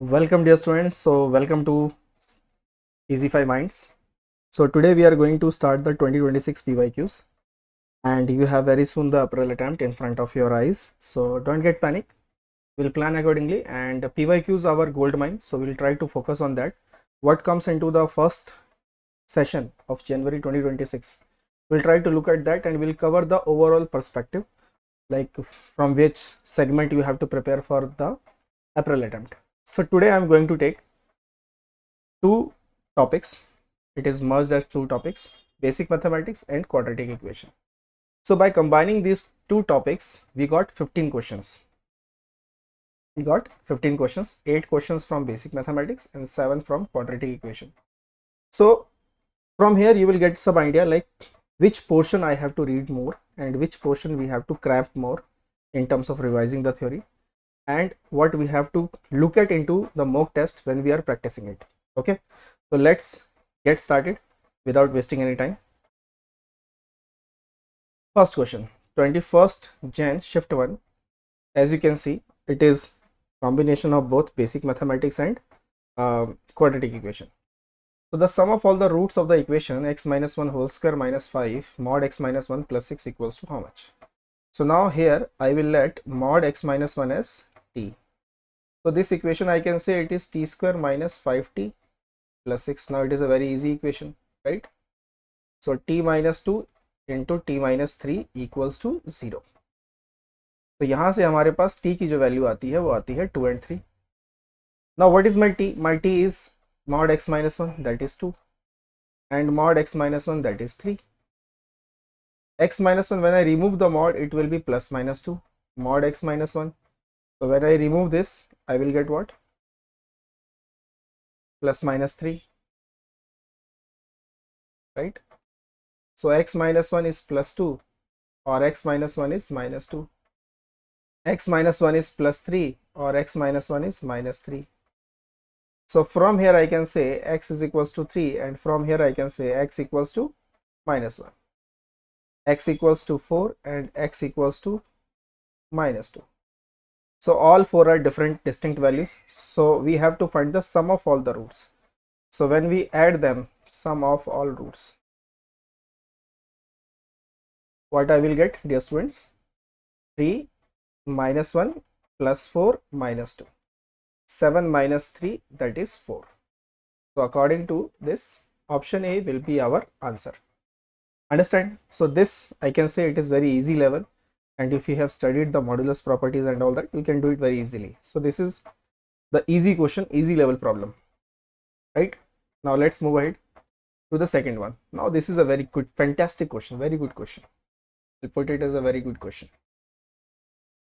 Welcome dear students. So welcome to Easy5 Minds. So today we are going to start the 2026 PYQs and you have very soon the April attempt in front of your eyes. So don't get panic. We'll plan accordingly and PYQs are our gold mine. So we'll try to focus on that. What comes into the first session of January 2026. We'll try to look at that and we'll cover the overall perspective, like from which segment you have to prepare for the April attempt. So today I'm going to take two topics. It is merged as two topics: basic mathematics and quadratic equation. So by combining these two topics, we got 15 questions. 8 questions from basic mathematics and 7 from quadratic equation. So from here you will get some idea like which portion I have to read more and which portion we have to cramp more in terms of revising the theory, and what we have to look at into the mock test when we are practicing it. Okay, so let's get started without wasting any time. First question, 21st Jan shift 1. As you can see, it is combination of both basic mathematics and quadratic equation. So the sum of all the roots of the equation x minus 1 whole square minus 5 mod x minus 1 plus 6 equals to how much? So now here I will let mod x minus 1 as t. So this equation I can say it is t square minus 5t plus 6. Now it is a very easy equation, right? So t minus 2 into t minus 3 equals to 0. तो यहाँ से हमारे पास t की जो value आती है वो आती है 2 and 3. Now what is my t? My t is mod x minus 1, that is 2, and mod x minus 1, that is 3. X minus 1, when I remove the mod, it will be plus minus 2 mod x minus 1. So when I remove this, I will get what? Plus minus 3, right? So x minus 1 is plus 2 or x minus 1 is minus 2. X minus 1 is plus 3 or x minus 1 is minus 3. So from here I can say x is equals to 3, and from here I can say x equals to minus 1, x equals to 4, and x equals to minus 2. So all four are different distinct values. So we have to find the sum of all the roots. So when we add them, sum of all roots, what I will get, dear students? 3 minus 1 plus 4 minus 2. 7 minus 3, that is 4. So according to this, option A will be our answer. Understand? So this I can say it is very easy level, and if you have studied the modulus properties and all that, you can do it very easily. So this is the easy question, easy level problem, right? Now let's move ahead to the second one. Now this is a very good, fantastic question, very good question. I'll put it as a very good question.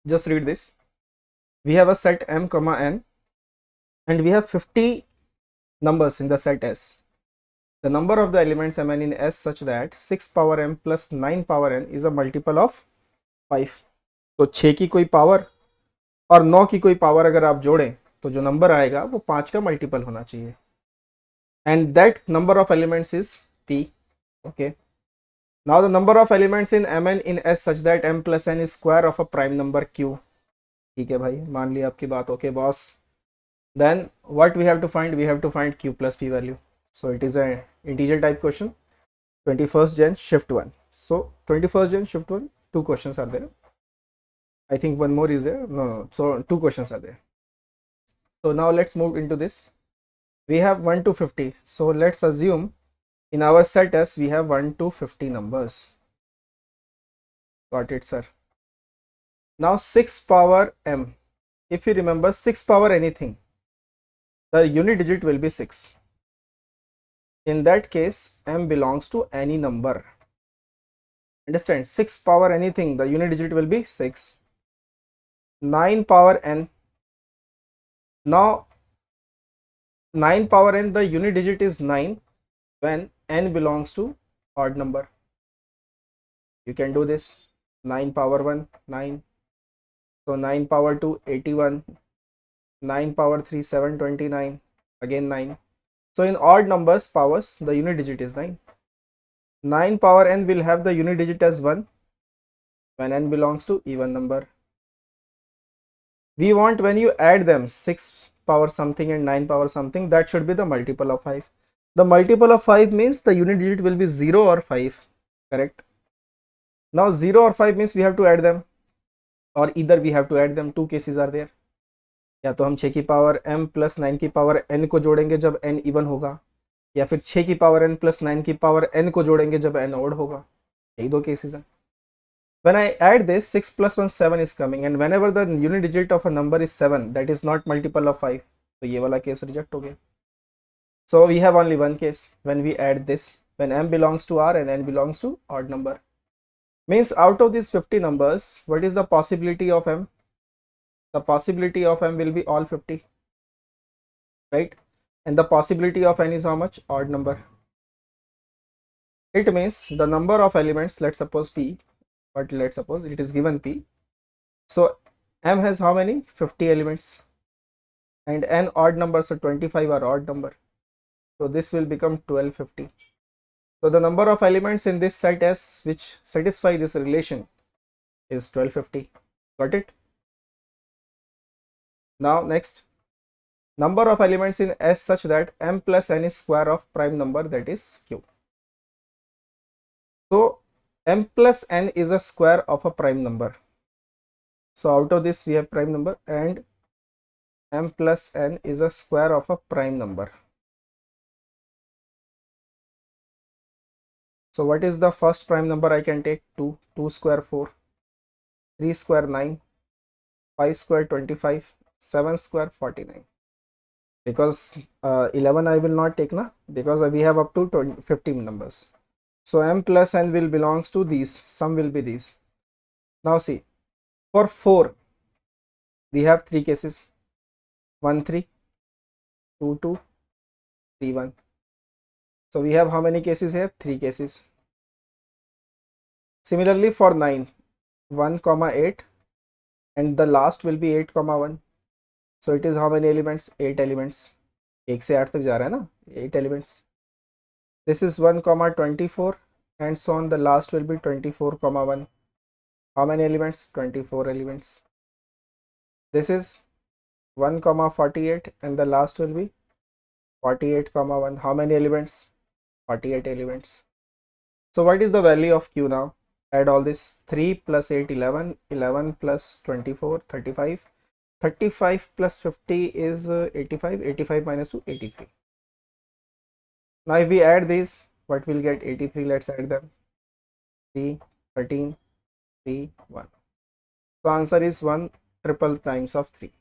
Just read this. We have a set m comma n and we have 50 numbers in the set S. The number of the elements mn in S such that 6 power m plus 9 power n is a multiple of 5. तो 6 की कोई power और 9 की कोई power अगर आप जोड़ें तो जो नंबर आएगा वो 5 का मल्टीपल होना चाहिए, and that number of elements is p. Okay, now the number of elements in mn in S such that m plus n is square of a prime number q. ठीक है भाई, मान लिया आपकी बात. Okay boss, then what we have to find? We have to find q plus p value. So it is a integer type question. 21st Jan shift 1. So 21st Jan shift 1, two questions are there. I think one more is there. No. So two questions are there. So now let's move into this. We have 1 to 50. So let's assume in our set S we have 1 to 50 numbers. Got it, sir? Now 6 power m. If you remember, 6 power anything, the unit digit will be 6. In that case, m belongs to any number. Understand? 6 power anything, the unit digit will be 6. 9 power n. Now 9 power n, the unit digit is 9 when n belongs to odd number. You can do this. 9 power 1, 9. So 9 power 2, 81. 9 power 3, 729. Again 9. So in odd numbers powers, the unit digit is 9. 9 power n will have the unit digit as 1 when n belongs to even number. We want when you add them 6 power something and 9 power something, that should be the multiple of 5. The multiple of 5 means the unit digit will be 0 or 5, correct? Now 0 or 5 means we have to add them, or either we have to add them. Two cases are there. या तो हम 6 की power m plus 9 की power n को जोड़ेंगे जब n even होगा, या फिर 6 की पावर n प्लस 9 की पावर n को जोड़ेंगे जब n ओड होगा. यही दो केसेस हैं. When I add this, 6 plus 1 7 is coming, and whenever the unit digit of a number is 7, that is not multiple of 5. तो ये वाला केस रिजेक्ट हो गया. So we have only one case when we add this, when m belongs to r and n belongs to odd number. Means out of these 50 numbers, what is the possibility of m? The possibility of m will be all 50, right? And the possibility of n is how much? Odd number. It means the number of elements, let's suppose p, but let's suppose it is given p. So m has how many? 50 elements, and n odd numbers, so 25 are odd number. So this will become 1250. So the number of elements in this set S which satisfy this relation is 1250. Got it? Now next, number of elements in S such that m plus n is square of prime number, that is q. So m plus n is a square of a prime number. So out of this we have prime number, and m plus n is a square of a prime number. So what is the first prime number I can take? 2. 2 square 4, 3 square 9, 5 square 25, 7 square 49. Because 11 I will not take na, because we have up to 15 numbers. So m plus n will belongs to these, sum will be these. Now see, for 4 we have 3 cases, 1 3, 2 2, 3 1. So we have how many cases here? 3 cases. Similarly for 9, 1 comma 8, and the last will be 8 comma 1. So it is how many elements? 8 elements. 1 से 8 तक जा रहा है ना, 8 elements. This is 1 comma 24, and so on. The last will be 24 comma 1. How many elements? 24 elements. This is 1 comma 48, and the last will be 48 comma 1. How many elements? 48 elements. So what is the value of q now? Add all this. 3 plus 8 11, 11 plus 24 35, 35 plus 50 is 85, 85 minus 2 83. Now if we add these, what will get? 83. Let's add them. 3 13 3 1. So answer is 1 triple times of 3.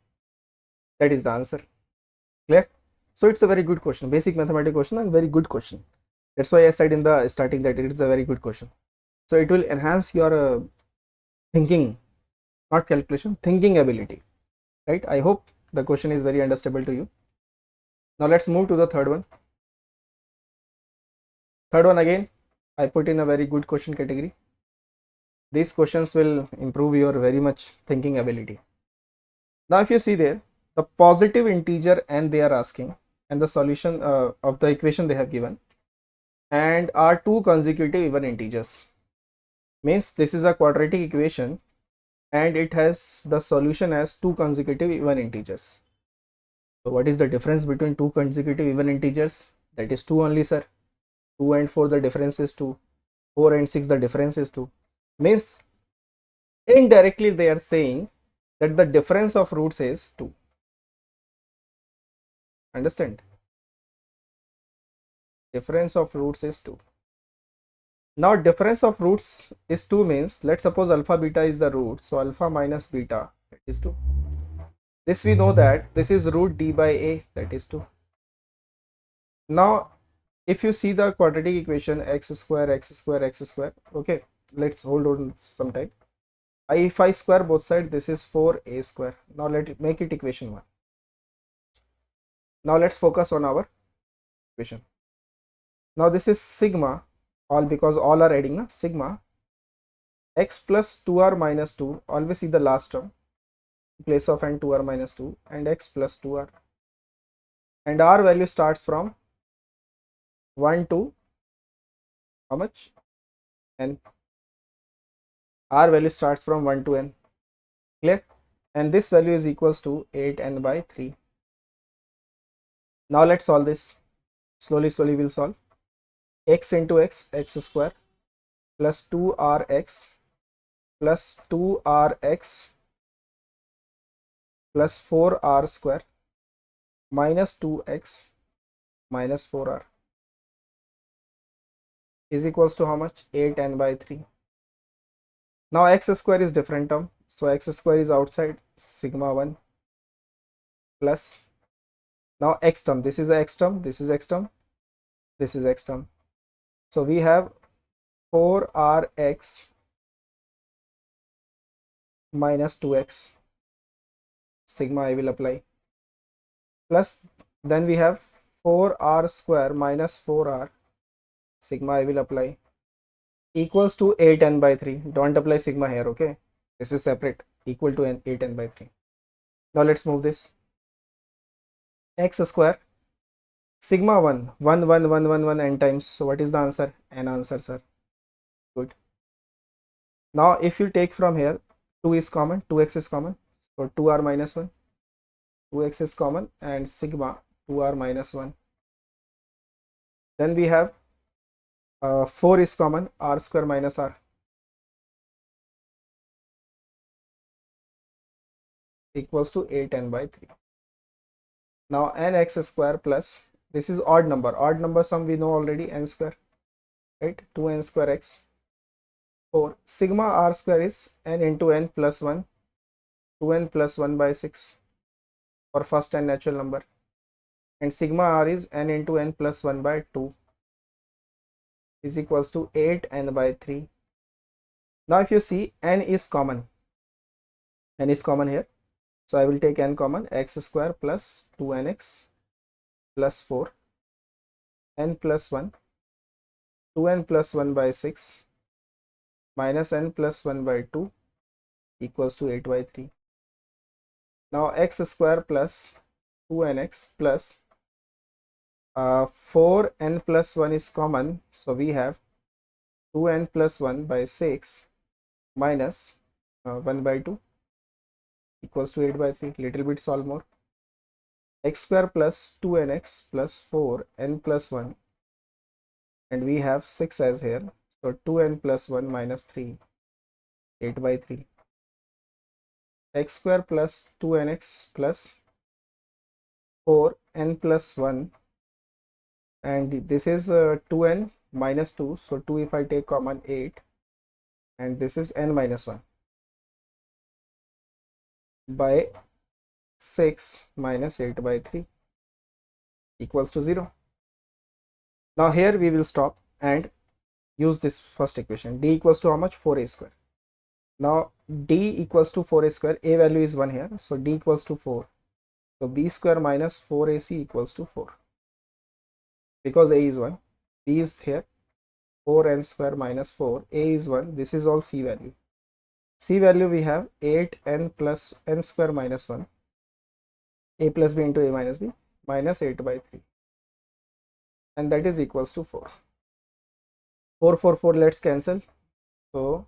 That is the answer. Clear? So it's a very good question, basic mathematics question, and very good question. That's why I said in the starting that it is a very good question. So it will enhance your thinking, not calculation, thinking ability, right? I hope the question is very understandable to you. Now let's move to the third one. Third one, again I put in a very good question category. These questions will improve your very much thinking ability. Now if you see there, the positive integer n they are asking, and the solution of the equation they have given, and are two consecutive even integers. Means this is a quadratic equation and it has the solution as two consecutive even integers. So what is the difference between two consecutive even integers? That is 2 only, sir. 2 and 4 the difference is 2. 4 and 6 the difference is 2. Means indirectly they are saying that the difference of roots is 2. Understand? Difference of roots is 2. Now difference of roots is 2 means, let's suppose alpha beta is the root, so alpha minus beta, that is 2. This we know that this is root d by a, that is 2. Now if you see the quadratic equation x square x square x square, okay, let's hold on some time. If I square both sides, this is 4a square. Now let make it equation 1. Now let's focus on our equation. Now this is sigma, all because all are adding na, sigma x plus 2r minus 2, always see the last term in place of n 2r minus 2, and x plus 2r, and r value starts from 1 to how much? N. R value starts from 1 to n. Clear? And this value is equals to 8n by 3. Now let's solve this. Slowly we'll solve. X into x, x square, plus 2rx plus 2rx plus 4r square minus 2x minus 4r is equals to how much? 8n by 3. Now x square is different term, so x square is outside, sigma 1 plus, now x term, this is a x term, this is x term, this is x term. So we have 4rx minus 2x, sigma I will apply, plus then we have 4r square minus 4r, sigma I will apply, equals to 8n by 3. Don't apply sigma here, okay? This is separate, equal to 8n by 3. Now let's move this. X square, sigma 1, 1, 1, 1, 1, 1 n times. So what is the answer? N answer, sir. Good. Now if you take from here, 2 is common, 2x is common. So 2r minus 1, 2x is common, and sigma 2r minus 1. Then we have 4 is common, r square minus r equals to 8n by 3. Now nx square plus, this is odd number sum we know already, n square, right? 2n square x, 4, sigma r square is n into n plus 1, 2n plus 1 by 6 for first n natural number, and sigma r is n into n plus 1 by 2 is equals to 8n by 3. Now if you see, n is common here, so I will take n common, x square plus 2nx plus 4, n plus 1, 2n plus 1 by 6 minus n plus 1 by 2 equals to 8 by 3. Now x square plus 2nx plus 4n plus 1 is common, so we have 2n plus 1 by 6 minus 1 by 2 equals to 8 by 3. Little bit solve more. X square plus 2nx plus 4n plus 1, and we have 6 as here, so 2n plus 1 minus 3, 8 by 3. X square plus 2nx plus 4n plus 1, and this is 2n minus 2, so 2 if I take common, 8, and this is n minus 1 by 6 minus 8 by 3 equals to 0. Now here we will stop and use this first equation. D equals to how much? 4a square. Now D equals to 4a square, a value is 1 here, so D equals to 4, so b square minus 4ac equals to 4, because a is 1, b is here, 4n square minus 4, a is 1, this is all c value. C value we have 8n plus n square minus 1, a plus b into a minus b, minus 8 by 3, and that is equals to 4. 4, 4, 4, let's cancel, so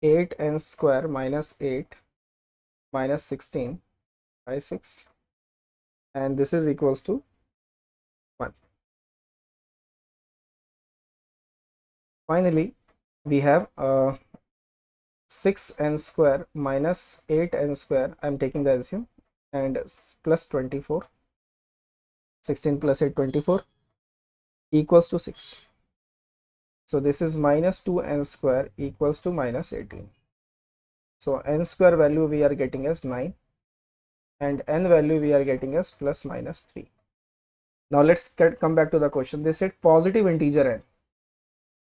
8n square minus 8 minus 16 by 6, and this is equals to 1. Finally we have 6n square minus 8n square, I am taking the LCM, and plus 24, 16 plus 8, 24 equals to 6. So this is minus 2n square equals to minus 18. So n square value we are getting as 9, and n value we are getting as plus minus 3. Now let's come back to the question. They said positive integer n,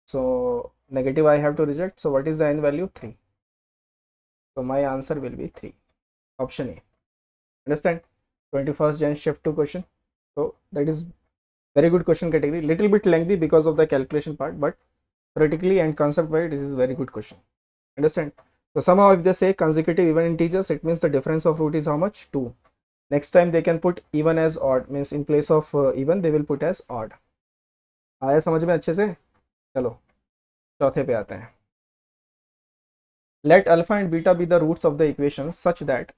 so negative I have to reject, so what is the n value? 3. So my answer will be 3, option A. Understand? 21st Gen shift to question. So that is very good question category, little bit lengthy because of the calculation part, but theoretically and concept wise this is very good question. Understand? So somehow if they say consecutive even integers, it means the difference of root is how much? 2. Next time they can put even as odd, means in place of even they will put as odd. आया समझ में अच्छे से? चलो चौथे पे आते हैं. Let alpha and beta be the roots of the equation such that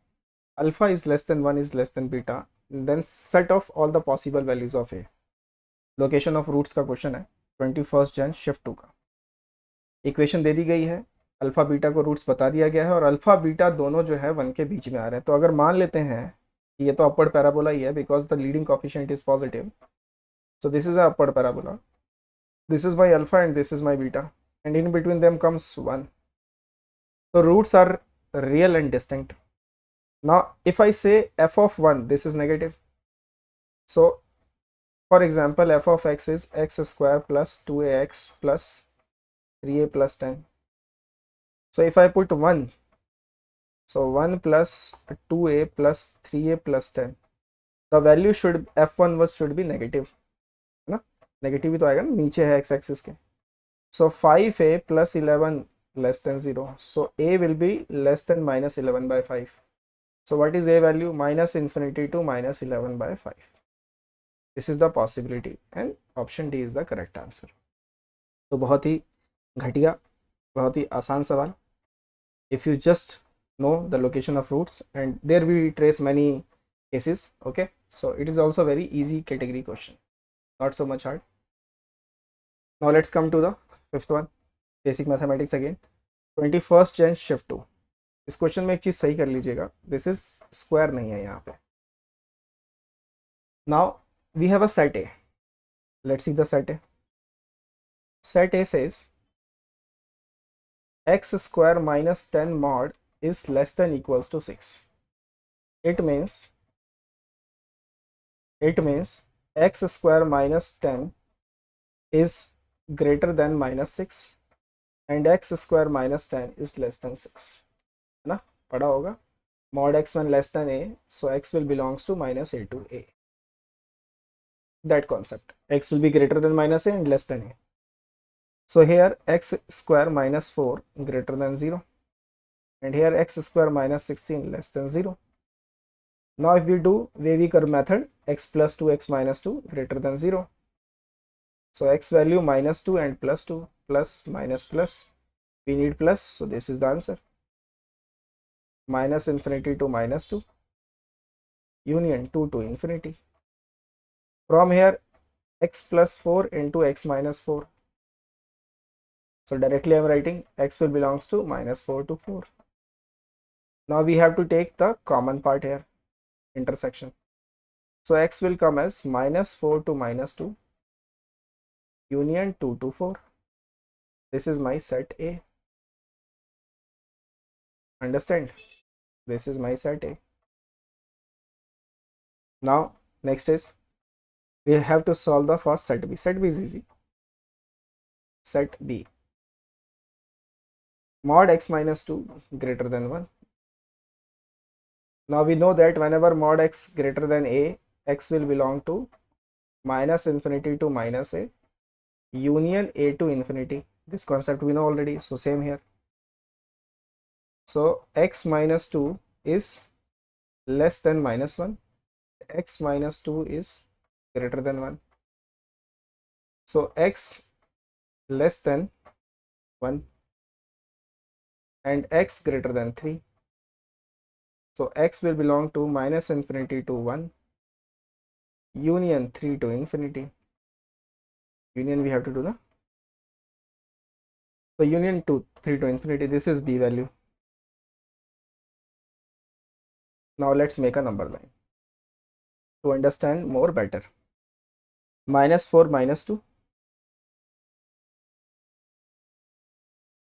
alpha is less than 1 is less than beta, then set of all the possible values of a. Location of roots का question है 21 जन shift 2 का। Equation दे दी गई है, alpha beta को roots बता दिया गया है और अल्फा बीटा दोनों जो है 1 के बीच में आ रहे हैं। तो अगर मान लेते हैं कि ये तो अपवर्ड पैराबोला ही है because the leading coefficient is positive, so this is a upward parabola, this is my alpha and this is my beta, and in between them comes 1. So roots are real and distinct. Now if I say f of 1, this is negative. So for example, f of x is x square plus 2ax plus 3a plus 10. So if I put 1, so 1 plus 2a plus 3a plus 10, the value should f1 was should be negative, है ना? Negative ही तो आएगा ना, नीचे है x axis के। So 5a plus 11 less than 0. So a will be less than minus 11 by 5. So what is a value? Minus infinity to minus 11 by 5. This is the possibility and option D is the correct answer. तो बहुत ही घटिया, बहुत ही आसान सवाल. If you just know the location of roots, and there we trace many cases. Okay, so it is also very easy category question, not so much hard. Now let's come to the fifth one, basic mathematics again. 21st gen shift 2. इस question में एक चीज सही कर लीजिएगा, this is square नहीं है यहाँ पे. Now we have a set A, let's see the set A. Set A says x square minus 10 mod is less than equals to 6. It means x square minus 10 is greater than minus 6 and x square minus 10 is less than 6, है ना? पढ़ा होगा. Mod x1 less than a, so x will belongs to minus a to a. That concept, x will be greater than minus a and less than a. So here x square minus 4 greater than 0, and here x square minus 16 less than 0. Now if we do wavy curve method, x plus 2 x minus 2 greater than 0. So x value minus 2 and plus 2, plus minus plus, we need plus, so this is the answer. Minus infinity to minus 2, union 2 to infinity. From here x plus 4 into x minus 4. So directly I am writing x will belongs to minus 4 to 4. Now we have to take the common part here, intersection. So x will come as minus 4 to minus 2, union 2 to 4. This is my set A. Understand? This is my set A. Now next is we have to solve the for set B. Set B is easy. Set B. Mod x minus 2 greater than 1. Now we know that whenever mod x greater than a, x will belong to minus infinity to minus a, union a to infinity. This concept we know already, so same here. So x minus 2 is less than minus 1, x minus 2 is greater than 1. So x less than 1 and x greater than 3. So x will belong to minus infinity to 1, union 3 to infinity. Union we have to do na. So union 3 to infinity, this is B value. Now let's make a number line to understand more better. Minus 4 minus 2,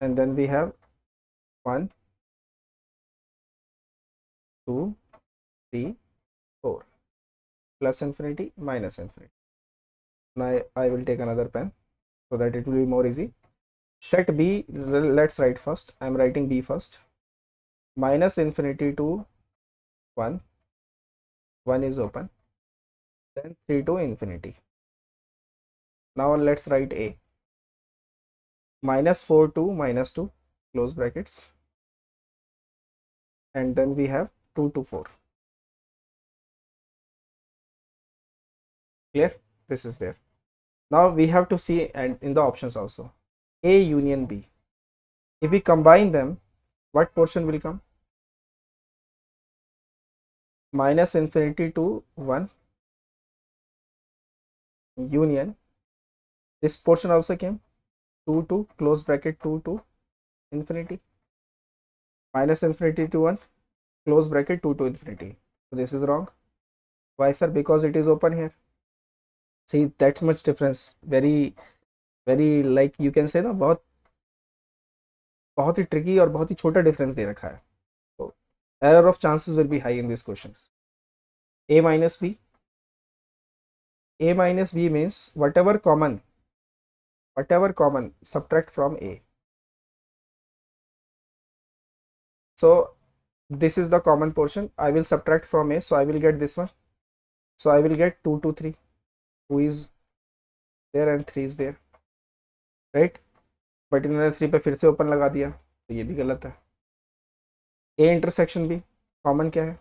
and then we have 1, 2, 3, 4, plus infinity minus infinity. Now I will take another pen so that it will be more easy. Set B, let's write first. I am writing B first. Minus infinity to 1, 1 is open, then 3 to infinity. Now let's write A. Minus 4 to minus 2, close brackets, and then we have 2 to 4. Clear? This is there. Now we have to see and in the options also, A union B. If we combine them, what portion will come? minus infinity to 1 union, this portion also came 2 to close bracket 2 to infinity, minus infinity to 1 close bracket 2 to infinity. So this is wrong. Why sir? Because it is open here. See, that much difference. Very like you can say ना, बहुत ही tricky और बहुत ही छोटा difference दे रखा है. तो error of chances will be high in these questions. A minus B means whatever common subtract from A. So this is the common portion. I will subtract from A, so I will get this one. So I will get 2 to 3. 2 is there and 3 is there, right? But इन्होंने 3 पे फिर से open लगा दिया, तो ये भी गलत है. ए इंटरसेक्शन भी कॉमन क्या है?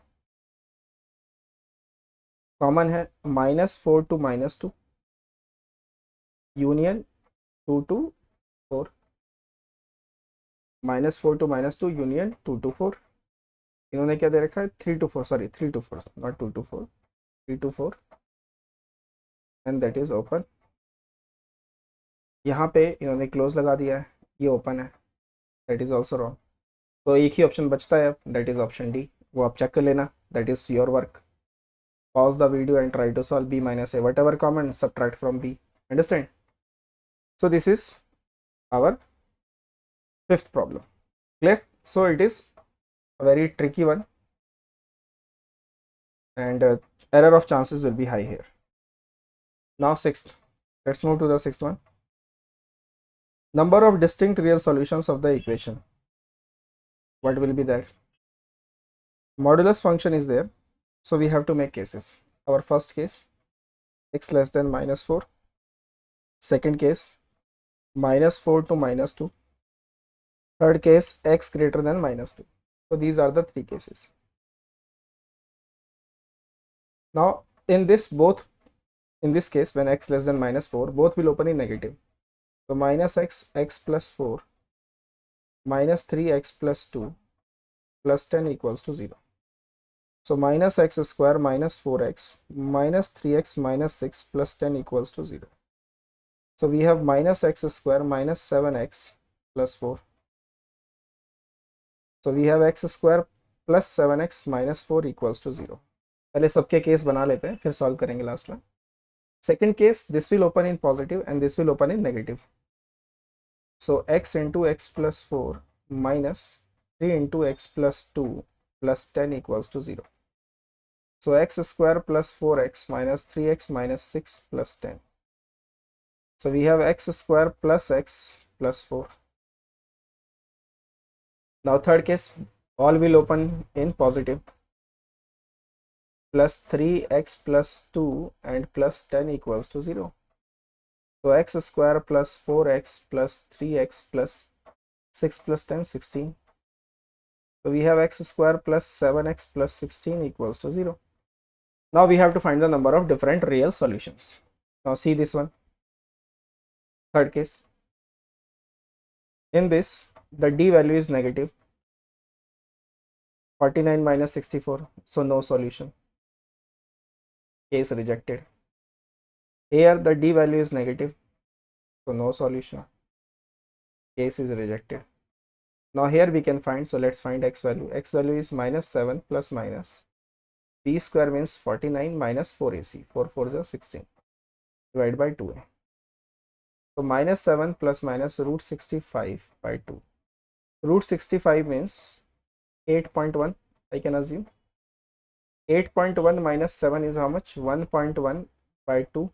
कॉमन है -4 to -2 union 2 to 4, -4 to -2 union 2 to 4. इन्होंने क्या दे रखा है? 3 to 4, sorry 3 to 4, not 2 to 4, 3 to 4 and that is open. यहाँ पे इन्होंने क्लोज लगा दिया है, ये ओपन है, दैट इज ऑल्सो रॉन्ग. तो एक ही ऑप्शन बचता है अब, दैट इज ऑप्शन डी. वो आप चेक कर लेना, that is your work. Pause the video and try to solve b minus a, whatever common subtract from b. Understand? So this is our fifth problem. Clear? So it is a very tricky one, and error of chances will be high here. Now sixth, let's move to the sixth one. Number of distinct real solutions of the equation. What will be that? Modulus function is there, so we have to make cases. Our first case, x less than -4. Second case, -4 to -2. Third case, x greater than -2. So these are the three cases. Now in this case, when x less than -4, both will open in negative. So -x plus 4 minus 3x plus 2 plus 10 equals to 0. So minus x square minus 4x minus 3x minus 6 plus 10 equals to 0. So we have minus x square minus 7x plus 4. So we have x square plus 7x minus 4 equals to 0. पहले सबके case बना लेते हैं, फिर solve करेंगे last में. Second case, this will open in positive and this will open in negative. So x into x plus 4 minus 3 into x plus 2 plus 10 equals to 0. So x square plus 4x minus 3x minus 6 plus 10. So we have x square plus x plus 4. Now third case, all will open in positive. Plus 3x plus 2 and plus 10 equals to 0. So x square plus 4x plus 3x plus 6 plus 10, 16. So we have x square plus 7x plus 16 equals to 0. Now we have to find the number of different real solutions. Now see this one. Third case. In this, the d value is negative. 49 minus 64. So no solution. Case rejected. Here the d value is negative. So no solution. Case is rejected. Now here we can find, so let's find x value. X value is minus 7 plus minus. B square means 49 minus 4ac. 4 4 is 16. Divided by 2a. So minus 7 plus minus root 65 by 2. Root 65 means 8.1, I can assume. 8.1 minus 7 is how much? 1.1 by 2.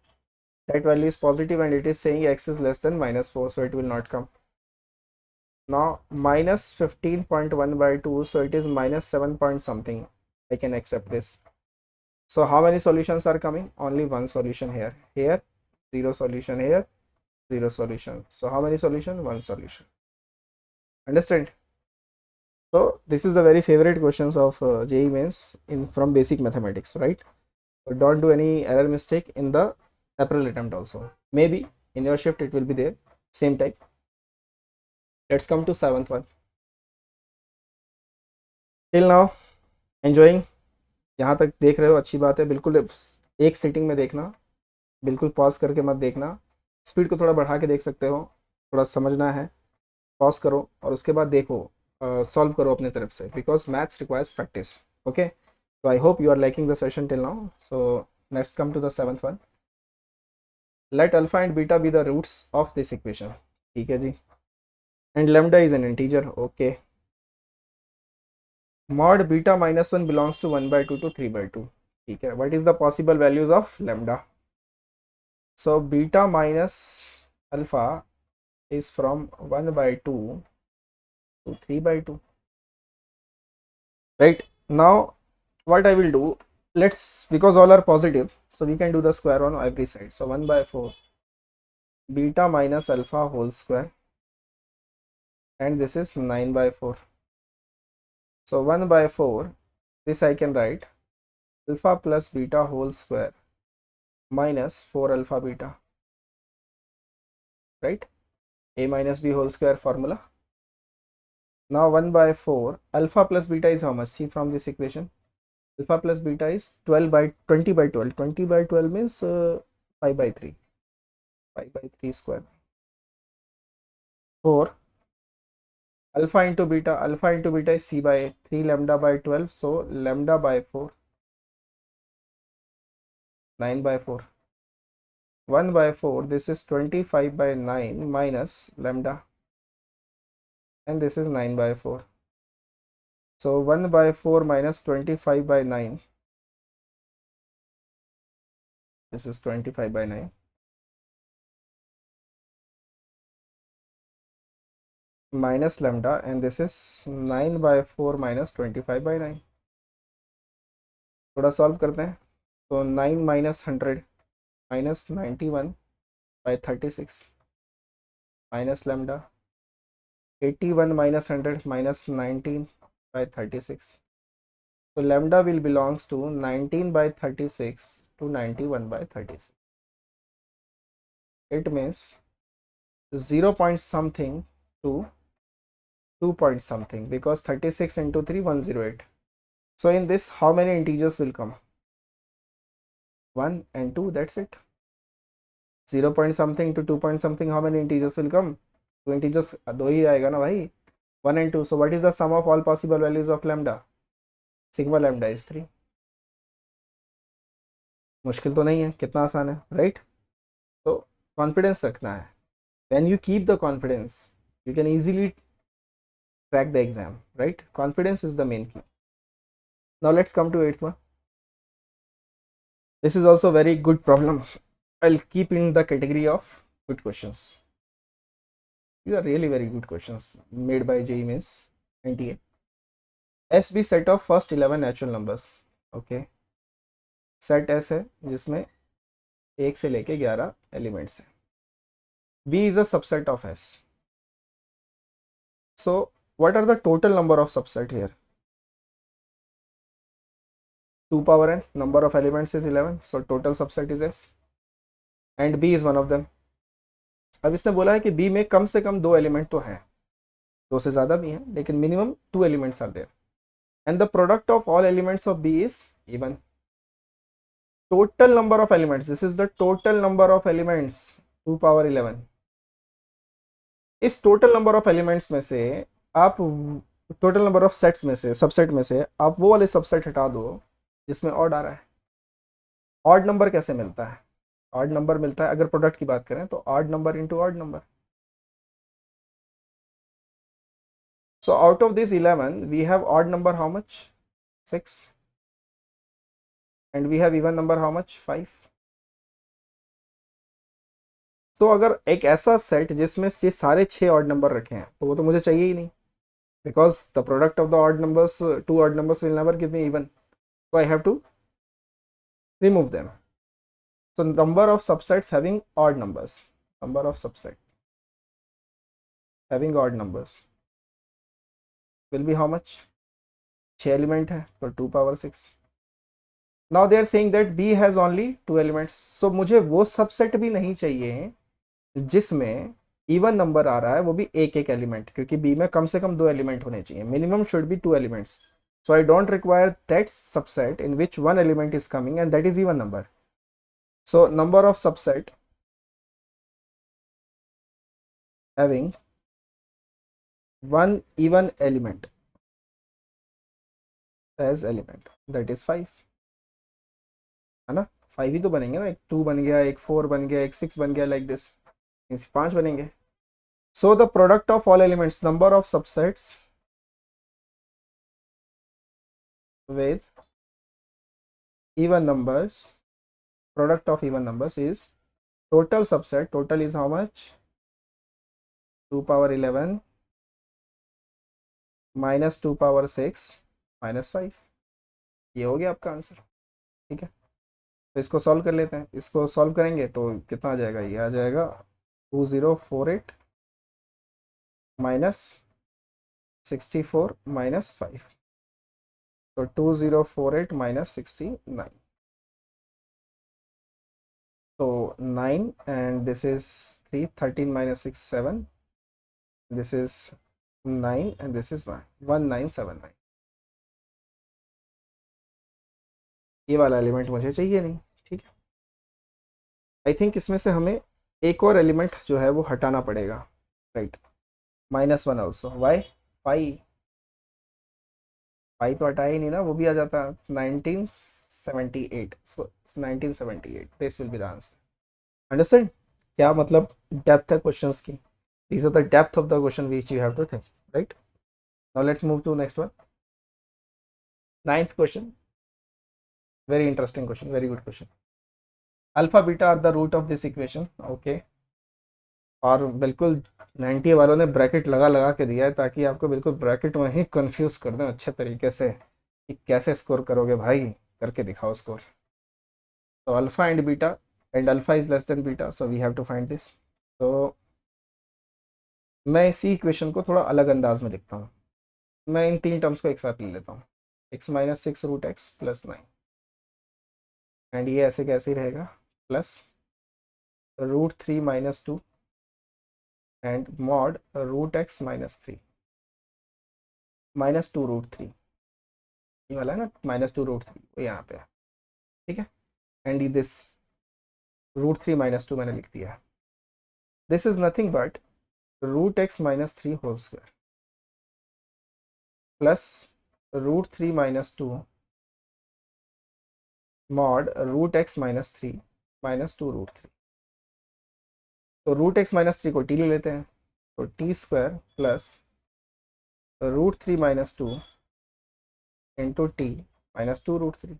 That value is positive and it is saying x is less than minus 4, so it will not come. Now minus 15.1 by 2, so it is minus 7 point something. I can accept this. So how many solutions are coming? Only one solution here. Here, 0 solution. Here, 0 solution. So how many solution? One solution. Understand? So this is the very favorite questions of JEE Mains from basic mathematics, right? So don't do any error mistake in the April attempt also. Maybe in your shift it will be there, same type. Let's come to 7th one. Till now, enjoying? यहाँ तक देख रहे हो, अच्छी बात है, बिल्कुल एक सिटिंग में देखना, बिल्कुल पॉज करके मत देखना, स्पीड को थोड़ा बढ़ा के देख सकते हो, थोड़ा समझना है, पॉज करो और उसके बाद देखो, सॉल्व करो अपने तरफ से, because maths requires practice. Okay, so I hope you are liking the session till now. So let's come to the seventh one. Let alpha and beta be the roots of this equation. ठीक है जी. And lambda is an integer. Okay. Mod beta minus 1 belongs to 1 by 2 to 3 by 2. ठीक है. What is the possible values of lambda? So beta minus alpha is from 1 by 2 to 3 by 2. Right. Now what I will do, let's, because all are positive, so we can do the square on every side. So 1 by 4 beta minus alpha whole square, and this is 9 by 4. So 1 by 4, this I can write alpha plus beta whole square minus 4 alpha beta, right? A minus b whole square formula. Now 1 by 4, alpha plus beta is how much? See from this equation, alpha plus beta is 12 by 20 by 12. 20 by 12 means 5 by 3. 5 by 3 square. 4 alpha into beta is c by 3 lambda by 12, so lambda by 4, 9 by 4. 1 by 4, this is 25 by 9 minus lambda, and this is 9 by 4. So 1 by 4 minus 25 by 9, this is 25 by 9, minus lambda, and this is 9 by 4 minus 25 by 9. थोड़ा solve करते हैं. तो 9 minus 100 minus 91 by 36 minus lambda, 81 minus 100 minus 19 by 36. So lambda will belongs to 19 by 36 to 91 by 36. It means 0 point something to 2 point something, because 36 into 3 108. So in this, how many integers will come? 1 and 2, that's it. 0 point something to 2 point something, how many integers will come? 2 integers, दो ही आएगा ना भाई, 1 and 2. So what is the sum of all possible values of lambda? Sigma lambda is 3. मुश्किल तो नहीं है, कितना आसान है, राइट? तो कॉन्फिडेंस रखना है. When you keep the confidence, you can easily crack the exam, right? Confidence is the main key. Now let's come to 8th one. This is also very good problem. I'll keep in the category of good questions. These are really very good questions made by JEE Mains NTA. S be set of first 11 natural numbers. Okay. Set S है जिसमें 1 से लेके 11 elements है. B is a subset of S. So what are the total number of subset here? 2 power n, number of elements is 11, so total subset is S, and B is one of them. अब इसने बोला है कि B में कम से कम 2 element तो हैं, 2 से ज़्यादा भी हैं, लेकिन minimum 2 elements are there, and the product of all elements of B is even. Total number of elements, this is the total number of elements, 2 power 11. इस टोटल नंबर ऑफ एलिमेंट्स में से आप, टोटल नंबर ऑफ सेट्स में से, subset में से आप वो वाले सबसेट हटा दो जिसमें ऑड आ रहा है. ऑड नंबर कैसे मिलता है? ऑड नंबर मिलता है, अगर प्रोडक्ट की बात करें तो odd number into odd number. So out of this 11 we have odd number how much? 6, and we have even number how much? 5. तो अगर एक ऐसा सेट जिसमें से सारे 6 ऑड नंबर रखे हैं तो वो तो मुझे चाहिए ही नहीं, because the product of the odd numbers, 2 odd numbers will never give me even, so I have to remove them. So number of subsets having odd numbers, number of subset having odd numbers will be how much? 6 element है तो 2 power 6. Now they are saying that B has only 2 elements. So मुझे वो subset भी नहीं चाहिए जिसमें even number आ रहा है, वो भी एक एक एलिमेंट, क्योंकि B में कम से कम 2 एलिमेंट होने चाहिए, minimum should be 2 elements. So I don't require that subset in which one element is coming, and that is even number. So number of subset having one even element as element, that is 5, है ना? 5 ही तो बनेंगे ना, एक 2 बन गया, एक 4 बन गया, एक 6 बन गया, लाइक दिस, 5 बनेंगे. So the product of all elements, number of subsets with even numbers, product of even numbers is total subset. Total is how much? 2 power 11 minus 2 power 6 minus 5. ये हो गया आपका आंसर. ठीक है, तो इसको सॉल्व कर लेते हैं. इसको सॉल्व करेंगे तो कितना आ जाएगा? ये आ जाएगा 2048 माइनस 64 माइनस 5. तो 2048 minus 69. So 9 and this is 3, 13 minus 6, 7. This is 9 and this is 1, 1979. ये वाला एलिमेंट मुझे चाहिए नहीं. ठीक है, आई थिंक इसमें से हमें एक और एलिमेंट जो है वो हटाना पड़ेगा. Right, -1 also. वाई? 5 तो हटाया ही नहीं ना, वो भी आ जाता 1978. सो 1978, this will be the answer. Understand क्या मतलब डेप्थ है क्वेश्चंस की? These are the depth of the question which you have to think, right? Now let's move to next one. Ninth question. Very interesting question, very good question. Alpha beta are the root of this equation. Okay. और बिल्कुल 90 वालों ने bracket लगा लगा के दिया है ताकि आपको बिल्कुल ब्रैकेट में ही कंफ्यूज कर दें अच्छे तरीके से कि कैसे स्कोर करोगे भाई. करके दिखाओ स्कोर. तो alpha and beta, and alpha is less than beta, so we have to find this. तो मैं इसी इक्वेशन को थोड़ा अलग अंदाज में लिखता हूँ. मैं इन 3 टर्म्स को एक साथ ले लेता हूँ. x minus 6 root x plus 9, and ये ऐसे कैसे रहेगा? Plus √3 minus 2 and mod √x minus 3, -2 √3. ये वाला है ना, -2 √3, वो यहाँ पे है. ठीक है, एंड दिस √3 माइनस 2 मैंने लिख दिया. This is nothing but √x minus 3 whole square plus √3 minus 2 mod √x minus 3 -2 √3. तो √x माइनस 3 को t ले लेते हैं, तो t square plus √3 minus 2 into T -2 √3.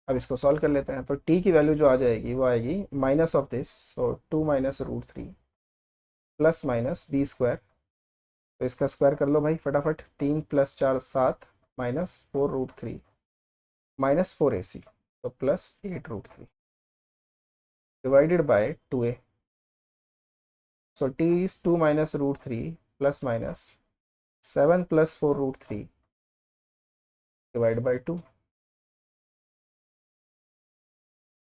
अब इसको सॉल्व कर लेते हैं. तो t की वैल्यू जो आ जाएगी वो आएगी minus of this, so 2 minus √3 plus minus b square. तो इसका स्क्वायर कर लो भाई फटाफट. 3 + 4 7 -4 √3 -4 AC, तो plus 8 √3 divided by 2a. So t is 2 minus √3 plus minus 7 plus 4 √3 divided by 2.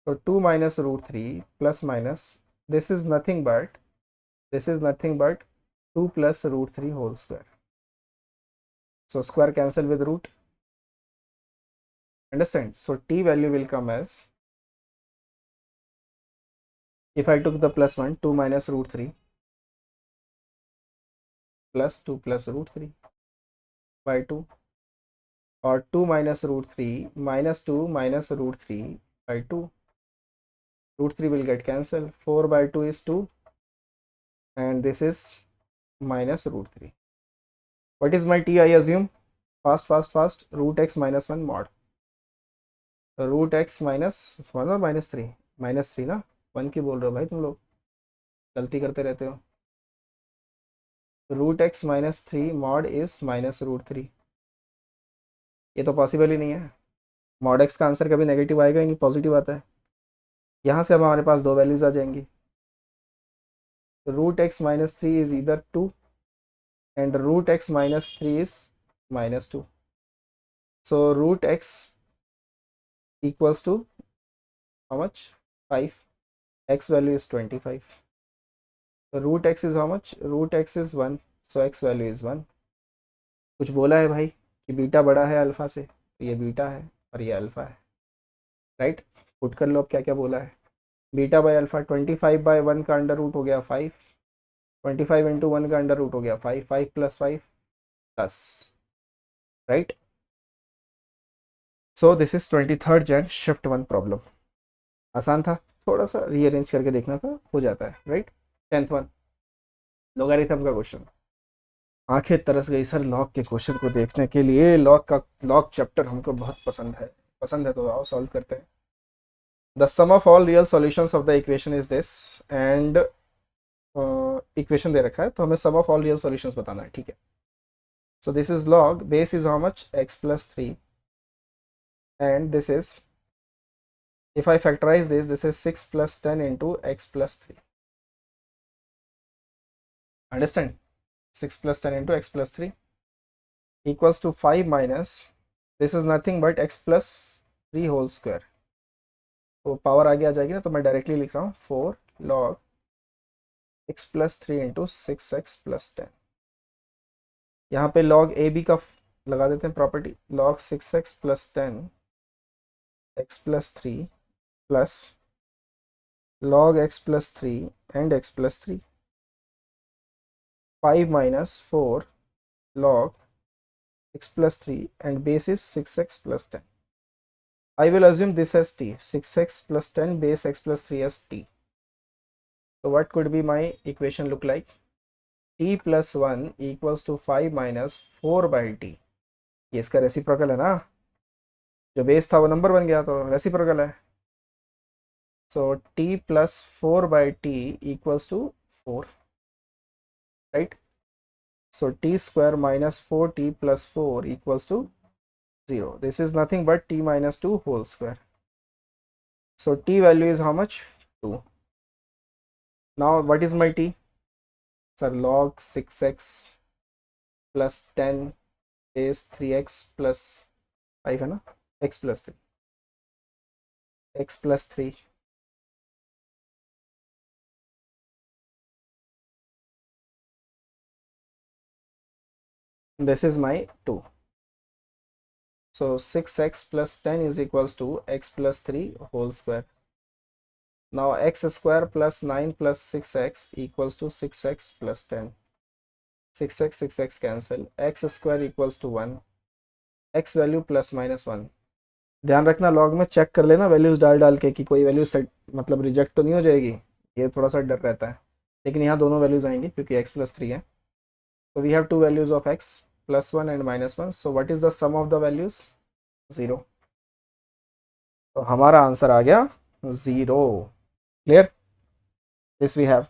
So 2 minus √3 plus minus, this is nothing but 2 plus √3 whole square. So square cancel with root. Understand? So t value will come as, if I took the plus 1, 2 minus √3 plus 2 plus √3 by 2, or 2 minus √3 minus 2 minus √3 by 2. √3 will get cancelled. 4 by 2 is 2, and this is minus √3. What is my t? I assume fast √x minus 1 mod √x minus 1 और -3 ना, 1 की बोल रहे हो भाई तुम लोग, गलती करते रहते हो. √x minus 3 mod is minus √3. ये तो पॉसिबल ही नहीं है. mod x का आंसर कभी नेगेटिव आएगा ही नहीं, पॉजिटिव आता है. यहाँ से अब हमारे पास 2 वैल्यूज आ जाएंगी. √x minus 3 is either 2 and √x minus 3 is -2. So √x equals to how much? 5. X value is 25. √x is how much? √x is 1, so x value is 1. कुछ बोला है भाई कि बीटा बड़ा है अल्फ़ा से, तो ये बीटा है और ये अल्फ़ा है, राइट। पुट कर लो अब क्या क्या बोला है। बीटा बाई अल्फ़ा 25/1 का अंडर रूट हो गया 5, 25 × 1 का अंडर रूट हो गया 5, 5 + 5 10, right. So this is 23rd Jan shift 1 problem. आसान था, थोड़ा सा रीअरेंज करके देखना था, हो जाता है, राइट। 10th वन, लोगारिथम का क्वेश्चन। आंखें तरस गई सर लॉग के क्वेश्चन को देखने के लिए। लॉग चैप्टर हमको बहुत पसंद है तो आओ सॉल्व करते हैं। The sum of all real solutions of the equation is this, and equation दे रखा है तो हमें sum of all real solutions बताना है, ठीक है। So this is log, base is how much, x+3, and this is, if I factorize this is 6 + 10 into x+3. Understand? 6 + 10 into x+3 equals to 5 minus, this is nothing but x+3 whole square. तो power आगे आ जाएगी ना, तो मैं directly लिख रहा हूँ 4 log x+3 into 6x + 10। यहाँ पे log a b का लगा देते हैं property, log 6x + 10 x+3 plus log x+3 and x+3, 5 minus 4 log x+3 and base is 6x + 10. I will assume this as t, 6x + 10 base x+3 as t. So what could be my equation look like? t + 1 equals to 5 minus 4/t. ये इसका reciprocal है ना, जो base था वो number बन गया तो रेसिप्रोकल है। So t + 4/t equals to 4, right? So t² minus 4t + 4 equals to 0. This is nothing but t minus 2 whole square. So t value is how much? 2. Now what is my t? Sir, log 6x plus 10 is 3x plus 5 है ना, x plus 3, x plus 3, this is my 2. So 6x plus 10 is equals to x plus 3 whole square. Now x² plus 9 plus 6x equals to 6x plus 10. 6x cancel, x² equals to 1, x value plus minus 1। ध्यान रखना log में check कर लेना values डाल के कि कोई value set मतलब रिजेक्ट तो नहीं हो जाएगी, ये थोड़ा सा डर रहता है। लेकिन यहाँ दोनों वैल्यूज आएंगी क्योंकि x + 3 है। तो we have two values of x, +1 and -1। So what is the sum of the values? 0। तो हमारा आंसर आ गया 0। Clear? This we have.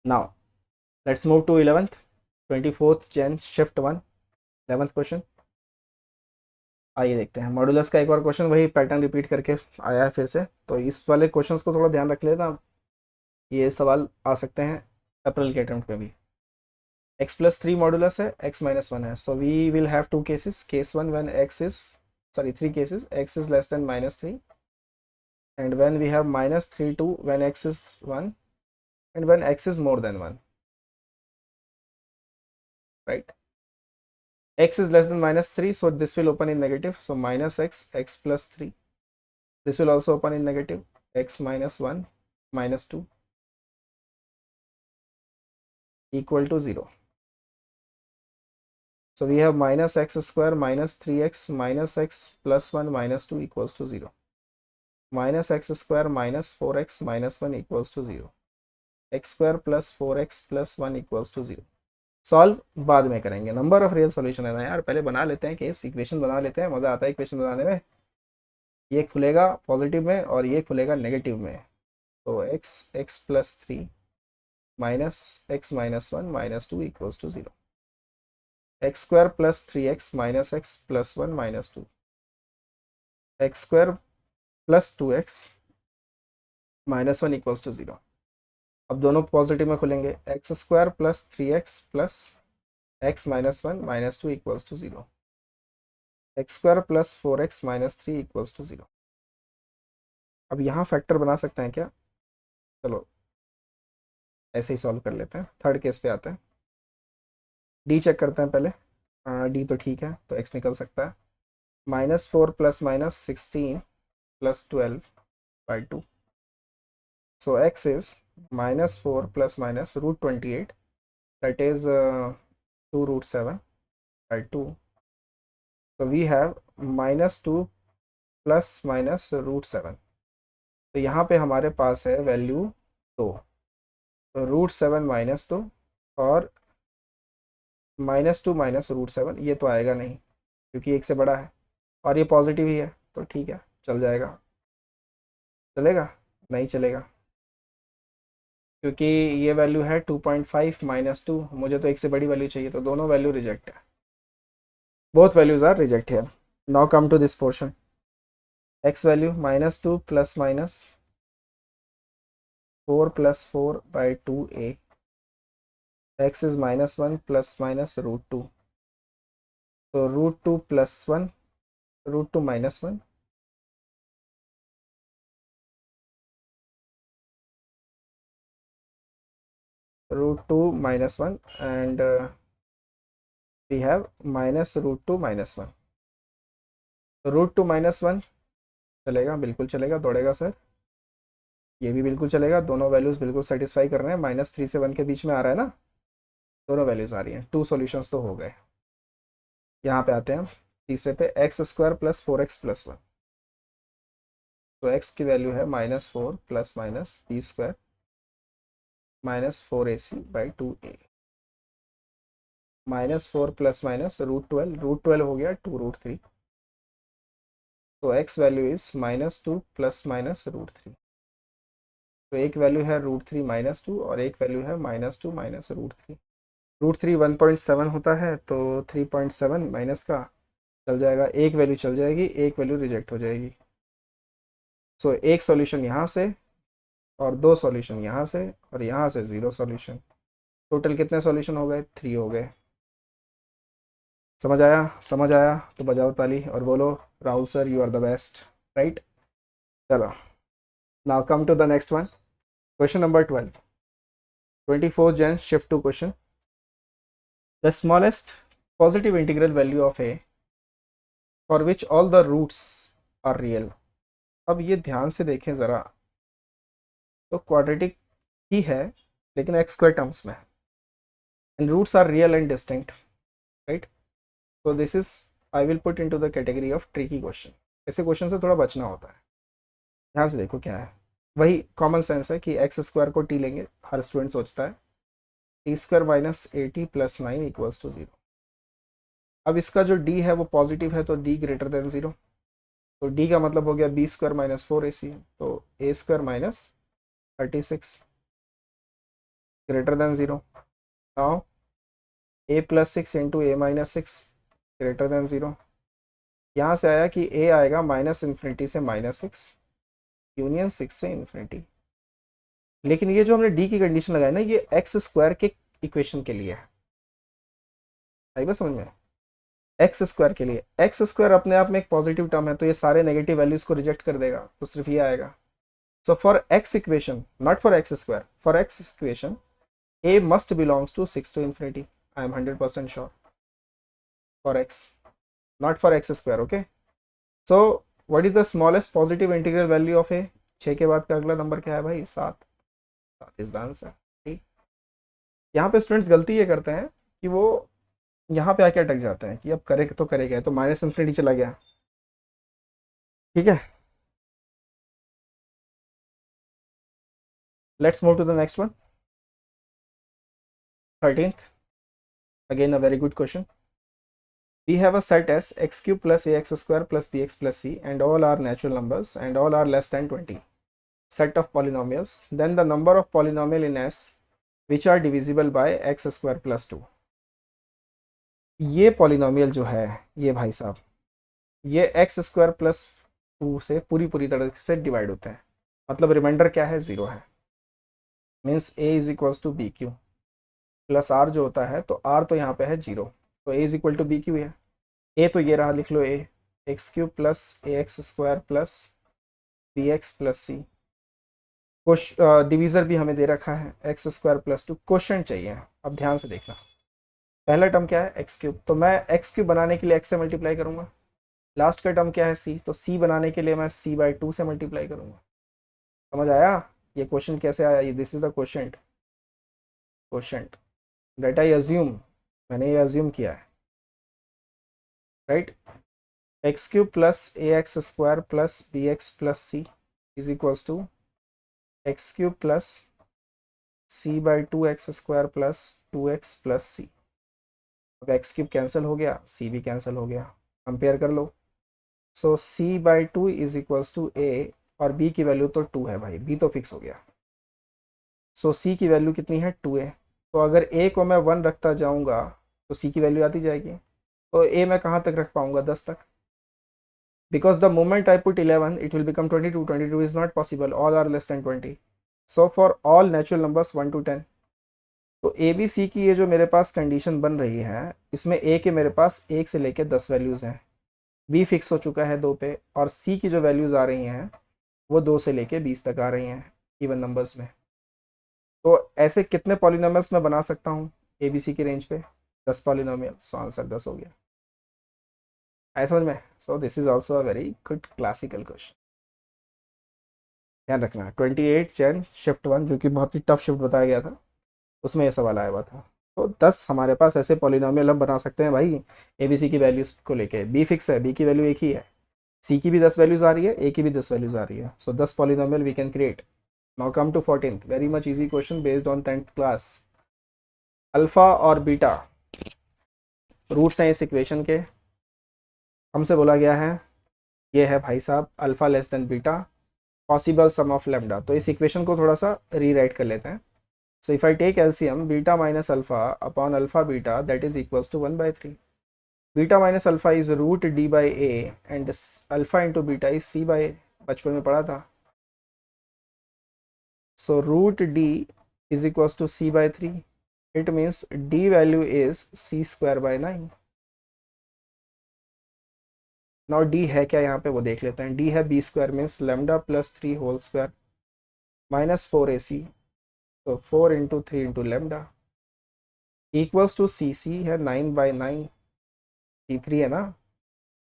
Now let's move to 11th 24th Jan shift 1 11th question. आइए देखते हैं modulus का एक और क्वेश्चन, वही पैटर्न रिपीट करके आया है फिर से। तो इस वाले क्वेश्चंस को थोड़ा ध्यान रख लेना, ये सवाल आ सकते हैं अप्रैल के अटेम्प्ट में भी। x+3 मॉडुलस है, x-1 है। So we will have two cases, case 1 when x is, sorry 3 cases, x is less than -3, and when we have -3 2 when x is 1, and when x is more than 1, right? X is less than -3, so this will open in negative, so -x, x plus 3. This will also open in negative, x minus 1, -2 equal to 0. So we have -x² minus 3x minus x plus 1 -2 equals to 0. -x² minus 4x minus 1 equals to 0. x² plus 4x plus 1 equals to 0. Solve बाद में करेंगे, number of real solution है ना यार, पहले बना लेते हैं केस, इक्वेशन बना लेते हैं, मज़ा आता है इक्वेशन बनाने में। ये खुलेगा पॉजिटिव में और ये खुलेगा नेगेटिव में। तो x plus 3 minus x minus 1 -2 equals to 0. x² plus 3x minus x plus 1 -2. x² plus 2x minus 1 equals to 0. अब दोनों पॉजिटिव में खुलेंगे, x² plus 3x plus x minus 1 -2 equals to 0. x² plus 4x minus 3 equals to 0. अब यहाँ factor बना सकते हैं क्या? चलो ऐसे ही सॉल्व कर लेते हैं। थर्ड केस पे आते हैं, डी चेक करते हैं पहले। डी तो ठीक है, तो एक्स निकल सकता है। -4 plus minus 16 plus 12/2। So x is -4 plus minus root 28, that is 2 root 7/2. So we have -2 plus minus root 7। तो यहाँ पे हमारे पास है वैल्यू 2, तो √7 -2 और -2 माइनस √7, ये तो आएगा नहीं क्योंकि एक से बड़ा है और ये पॉजिटिव ही है, तो ठीक है चल जाएगा। चलेगा? नहीं चलेगा, क्योंकि ये वैल्यू है 2.5 -2, मुझे तो एक से बड़ी वैल्यू चाहिए, तो दोनों वैल्यू रिजेक्ट है। Both values are reject here. Now come to this portion. x value -2 plus minus 4 + 4/2a, x is -1 plus minus √2, तो √2 + 1, √2 - 1, √2 - 1 and we have -√2 - 1। तो √2 - 1 चलेगा, बिल्कुल चलेगा, दौड़ेगा सर। ये भी बिल्कुल चलेगा, दोनों वैल्यूज बिल्कुल सेटिस्फाई कर रहे हैं। -3 से 1 के बीच में आ रहा है ना, दोनों वैल्यूज आ रही हैं। 2 सॉल्यूशंस तो हो गए। यहाँ पे आते हैं तीसरे पे, x² + 4x + 1। तो x की वैल्यू है -4 plus minus b² -4ac/2a, -4 plus minus √12 हो गया 2 √3। तो x value is -2 plus minus √3। तो एक वैल्यू है √3 -2 और एक वैल्यू है -2 माइनस √3। √3 1.7 होता है, तो 3.7 माइनस का चल जाएगा, एक वैल्यू चल जाएगी, एक वैल्यू रिजेक्ट हो जाएगी। सो एक सॉल्यूशन यहाँ से और 2 सॉल्यूशन यहाँ से और यहाँ से 0 सॉल्यूशन। टोटल कितने सॉल्यूशन हो गए? 3 हो गए। समझ आया? समझ आया तो बजाओ ताली और बोलो Rahul sir you are the best, right? चलो, now come to the next one, question number 12। 24 Jan, shift to question. The smallest positive integral value of a for which all the roots are real। अब ये ध्यान से देखें ज़रा, तो quadratic ही है लेकिन x² टर्म्स में है, and roots are real and distinct, right? So this is I will put into the category of tricky question। ऐसे क्वेश्चन से थोड़ा बचना होता है। ध्यान से देखो क्या है, वही कॉमन सेंस है कि x² को t लेंगे, हर स्टूडेंट सोचता है t² - 80 + 9 = 0। अब इसका जो d है वो पॉजिटिव है, तो d ग्रेटर देन 0, तो d का मतलब हो गया b² - 4ac, तो a² - 36 greater than 0। Now a + 6 × a - 6 greater than 0। यहाँ से आया कि a आएगा -∞ से -6 यूनियन 6 से ∞। लेकिन ये जो हमने d की कंडीशन लगाई ना, ये x² के इक्वेशन के लिए है। आई बस समझ में? x² के लिए, x² अपने आप में एक पॉजिटिव टर्म है, तो ये सारे नेगेटिव वैल्यूज को रिजेक्ट कर देगा, तो सिर्फ ये आएगा। So for x equation, not for x², for x equation a must belongs to 6 to infinity। I am 100% sure for x, not for x², okay? So what is the smallest positive integral value of a? 6 के बाद का अगला number क्या है भाई? 7। 7 is the answer. ठीक, यहाँ पे स्टूडेंट्स गलती ये करते हैं कि वो यहाँ पे आके अटक जाते हैं कि अब करे तो करे क्या, तो -∞ चला गया। ठीक है, let's move to the next one. 13th, again a very good question। We have a set S x³ + ax² + bx + c and all are natural numbers and all are less than 20 set of polynomials, then the number of polynomial in S which are divisible by x² + 2। ये polynomial जो है ये भाई साहब, ये x² + 2 से पूरी तरह से डिवाइड होते हैं, मतलब रिमाइंडर क्या है? 0 है। Means a = bq plus r जो होता है, तो r तो यहाँ पे है 0, तो a = bq है। a तो ये रहा, लिख लो a, x³ + ax² + bx + c। Divisor भी हमें दे रखा है x² + 2। क्वेश्चन चाहिए, अब ध्यान से देखना। पहला टर्म क्या है एक्स क्यूब, तो मैं एक्स क्यूब बनाने के लिए एक्स से मल्टीप्लाई करूंगा। लास्ट का टर्म क्या है सी, तो सी बनाने के लिए मैं सी बाई 2 से मल्टीप्लाई करूंगा। समझ आया ये क्वेश्चन कैसे आया, ये this is the question, question that I assume, मैंने ये अज्यूम किया है, right. X cube plus A X square plus B X plus C is equals to X cube plus C by 2x square plus 2x plus C. अब X cube cancel हो गया, सी भी cancel हो गया, compare कर लो। सो सी by 2 is equals to ए, और B की value तो 2 है भाई, बी तो फिक्स हो गया। सो सी की वैल्यू कितनी है 2a, तो अगर ए को मैं 1 रखता जाऊंगा तो सी की वैल्यू आती जाएगी, तो ए मैं कहाँ तक रख पाऊंगा 10 तक, because the moment I put 11 it will become 22, 22 is not possible, all are less than 20, so for all natural numbers 1 to 10। तो ए बी सी की ये जो मेरे पास कंडीशन बन रही है, इसमें ए के मेरे पास 1 से लेकर 10 वैल्यूज़ हैं, बी फिक्स हो चुका है 2 पे, और सी की जो वैल्यूज़ आ रही हैं वो 2 से लेके 20 तक आ रही हैं इवन नंबर्स में। तो ऐसे कितने पॉलिनोमियल्स मैं बना सकता हूँ ए बी सी की रेंज पे, 10 पॉलिनोमियल, सो आंसर 10 हो गया। आया समझ में? सो this is also a very good classical question. ध्यान रखना 28 जैन शिफ्ट 1 जो कि बहुत ही टफ शिफ्ट बताया गया था, उसमें यह सवाल आया हुआ था। तो 10 हमारे पास ऐसे पॉलिनोमियल हम बना सकते हैं भाई ए बी सी की वैल्यूज़ को लेके। बी फिक्स है, बी की वैल्यू एक ही है, सी की भी 10 वैल्यूज़ आ रही है, ए की भी 10 वैल्यूज़ आ रही है, so 10 polynomial we can create. Now come to 14th, very much easy question based on 10th class. Alpha और बीटा रूट्स हैं इस इक्वेशन के, हमसे बोला गया है ये है भाई साहब alpha less than beta, possible sum of lambda. तो इस इक्वेशन को थोड़ा सा रीराइट कर लेते हैं। So if I take LCM beta minus alpha upon alpha beta that is equals to 1/3। Beta minus alpha is root D by A and alpha into beta is C by A, बचपन में पढ़ा था। So root D is equals to C by 3, it means D value is C square by 9। Now D है क्या यहाँ पे वो देख लेते हैं। डी है B square means lambda plus 3 whole square minus 4ac, तो 4 into 3 into lambda equals to C है 9/9, सी 3 है ना,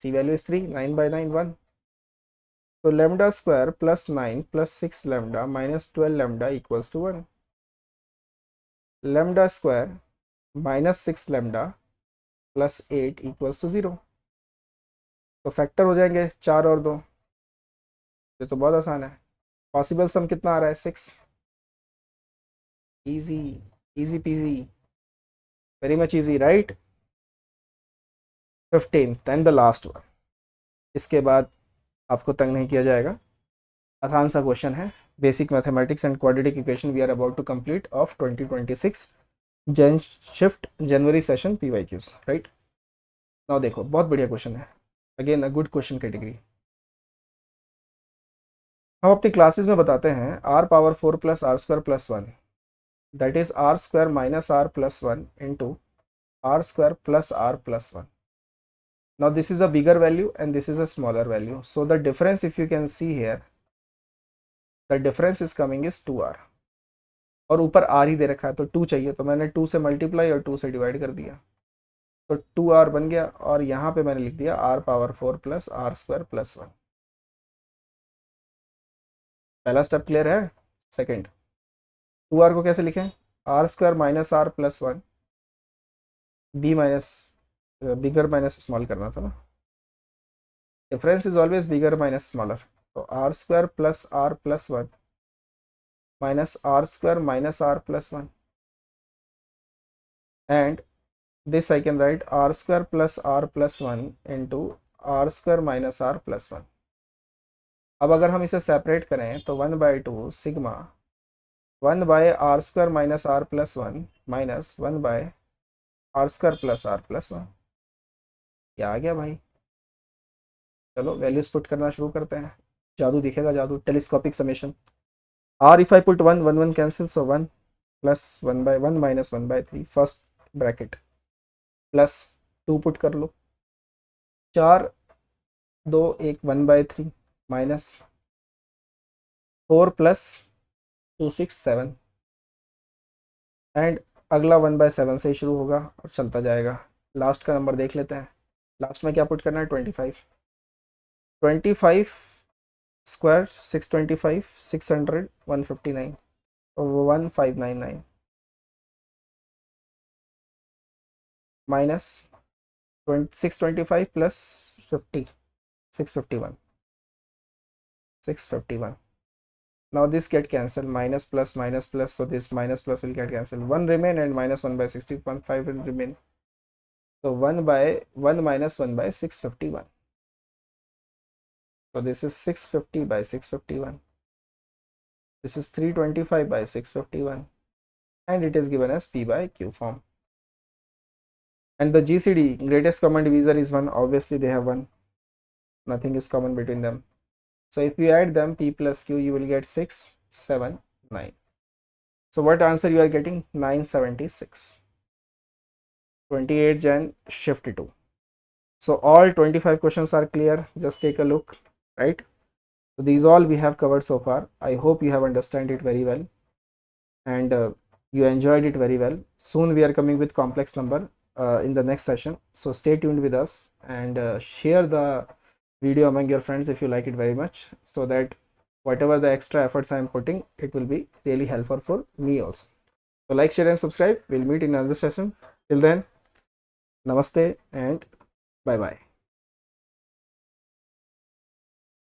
सी वैल्यू इज 3, 9/9 1, तो lambda square plus 9 plus 6 lambda minus 12 lambda equals to 1। Lambda square minus 6 lambda plus 8 equals to 0। तो factor हो जाएंगे 4 और 2, ये तो बहुत आसान है। पॉसिबल सम कितना आ रहा है 6, easy, easy PG, very much easy, right. 15th and the last one, इसके बाद आपको तंग नहीं किया जाएगा, आसान सा क्वेश्चन है। Basic mathematics and quadratic equation we are about to complete of 2026 Jan shift January session PYQs, right. नाउ देखो बहुत बढ़िया क्वेश्चन है, again a good question category. हम अपनी क्लासेस में बताते हैं r power 4 plus r square plus 1 that is r स्क्वायर minus r plus 1 into r square plus r plus 1। now this is a bigger value and this is a smaller value, so the difference if you can see here, the difference is coming is 2r, और ऊपर r ही दे रखा है तो 2 चाहिए, तो मैंने 2 से multiply और 2 से डिवाइड कर दिया, तो 2r बन गया, और यहाँ पे मैंने लिख दिया r power 4 plus r square plus 1। पहला स्टेप क्लियर है। सेकेंड, 2r को कैसे लिखें, R square minus r plus 1, B minus bigger minus small करना था ना, difference is always bigger minus smaller, तो R square plus are plus 1 minus R square minus R plus 1, and this I can write R square plus are plus 1 into R square minus R plus 1। अब अगर हम इसे separate करें तो 1/2 sigma 1 by are square minus R plus 1 minus 1 by are square plus are plus 1। क्या आ गया भाई, चलो वैल्यूज पुट करना शुरू करते हैं, जादू दिखेगा, जादू, telescopic summation. R if I put 1 1 1 cancel, so 1 plus 1/1 minus 1/3 first bracket plus 2 put कर लो, 4 2 1 1/3 माइनस 4 प्लस 2 6 7 एंड अगला 1/7 से ही शुरू होगा और चलता जाएगा। लास्ट का नंबर देख लेते हैं। लास्ट में क्या पुट करना है, 25। 25 square 625, 600, 159, 1599 minus 625 plus 50, 651, 651. Now this get cancelled, minus plus minus plus, so this minus plus will get cancelled. 1 remain and minus 1/60, 5 will remain. So 1 minus 1/651. So this is 650 by 651. This is 325 by 651, and it is given as P by Q form. And the GCD, greatest common divisor, is 1. Obviously they have 1. Nothing is common between them. So if you add them, P plus Q, you will get 6, 7, 9. So what answer you are getting? 976. 28 Jan shift 2. So all 25 questions are clear. Just take a look, right? So these all we have covered so far. I hope you have understood it very well, and you enjoyed it very well. Soon we are coming with complex number in the next session. So stay tuned with us, and share the video among your friends if you like it very much, so that whatever the extra efforts I am putting, it will be really helpful for me also. So like, share and subscribe. We'll meet in another session. Till then, namaste and bye bye.